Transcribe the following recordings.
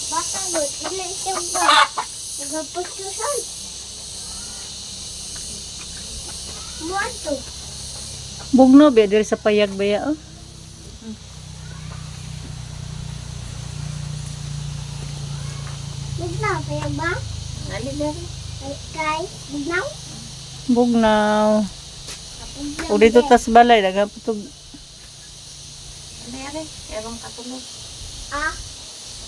Bata good. Dili siya ba? Nagapustusan. Muadto. Bugno ba diri sa payag baya oh. Bugnaw kaya ba? Nali dari. Kay bugnaw? Bugnaw. Bugnaw. O dito tas balay nagaputog. Dari. Erong katulog. Ah.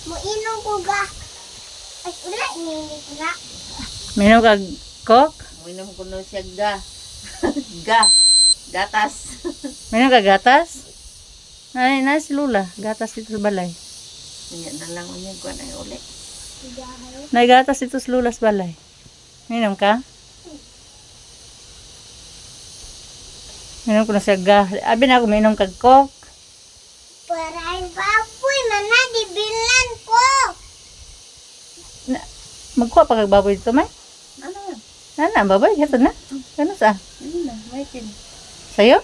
Muinom ko ga. Ay, wala ninit na. Minom kag kok? Minom ko na siya ga. Ga. Gatas. Minom kag gatas? Ay, na si Lula, gatas dito sa balay. Kanya na lang unya ko na ulit. Nay gatas dito sa Lula sa balay. Minom ka? Minom ko na siya ga. Abi na ako minom kag kok. Paray baboy, manadibilan ko. Magkuha pa kag baboy dito may? Ano yan? Nana, baboy, ito na. Ano sa? Ano na? May tin. Sa'yo?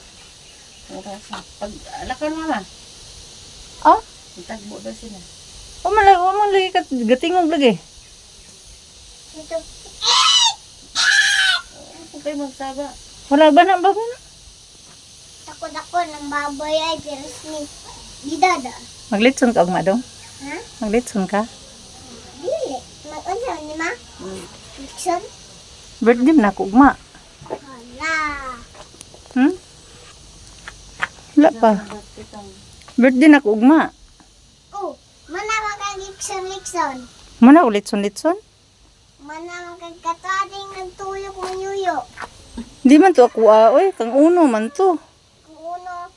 Pag alakon mama. Oh, Tagbo daw sila. o man lagi kat gatingog lagi. Ito. Kung kayo magsaba. Wala ba na baboy na? Takot ako ng baboy ay pero ni Didada. Maglitson ka ugma dong? Ha? Maglitson ka? Dili. Mag-unsa ni ma? Nixon? Birthday na ako ugma. Hala. Hmm? Wala pa. Birthday na ako ugma. Oh, mana makang Nixon. Muna ulit litson. Mana makang katuading nagtuyok ng yuyo. Di man to ako oy, kang uno man to. Ang uno.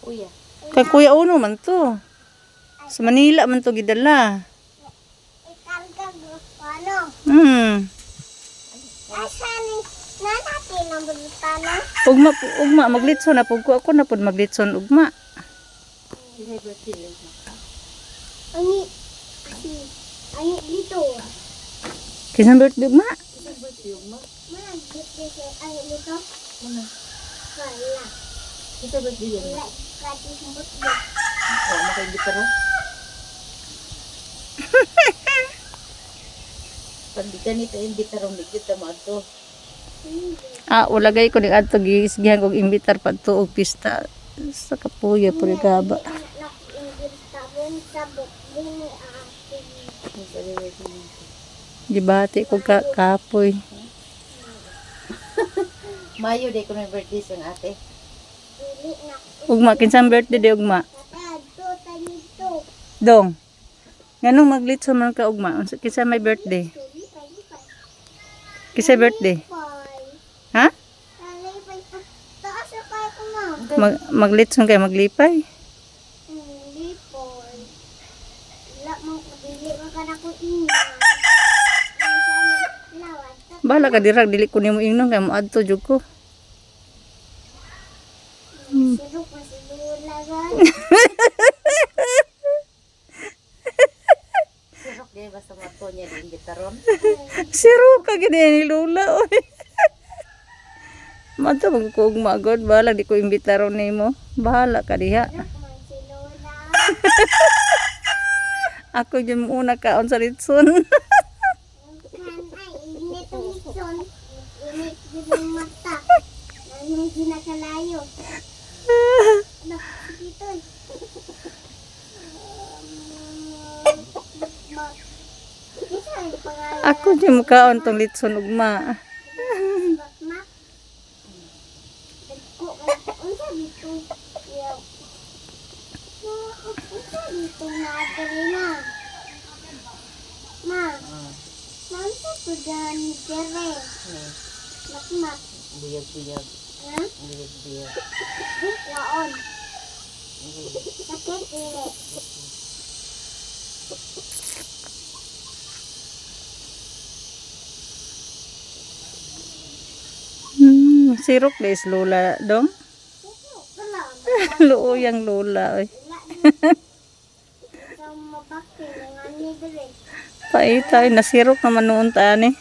Kuya. Kang kuya uno man to. Sa Manila man to gidala. Ikarga ano? Asan ni natin ang bulutana? Ugma maglitson na pug ko ako na pud maglitson ugma. Ani ani dito. Kinsa birthday ugma? Mana dito ani dito? Mana? Wala. Kita birthday yan. Wala. Kati sambut dito. Oh, makagita ro. Pandi ka nito imbita ro kita mo ato. Wala gay ko ni adto gisgihan kog imbitar padto og pista sa Kapuya pud gaba. Gibati ko kapoy. Mayo day ko na birthday sang ate. Ugma kinsang birthday de ugma? Dong. Nganong maglitson man ka ugma? Unsa kinsa may birthday? Kinsa birthday? Ha? Maglitson kay maglipay. Bala ka dirag dili ko nimo ingnon kay moadto jud ko. Sirok day basta mato niya di imbita ron. Siro ka gid ni Lola oy. Madto mag ko magod bala di ko imbita ron nimo. Bahala ka diha. Ako jud una kaon sa litson. Ako jud mukaon tong litson ugma. Ma, nanti tu jangan kere. Mak. Buyag-buyag. Ha? Buyag-buyag. Laon. Sakit ini. Sirok des Lola dong. Luoyang Lola oy. Paitay nasirok naman noon tani.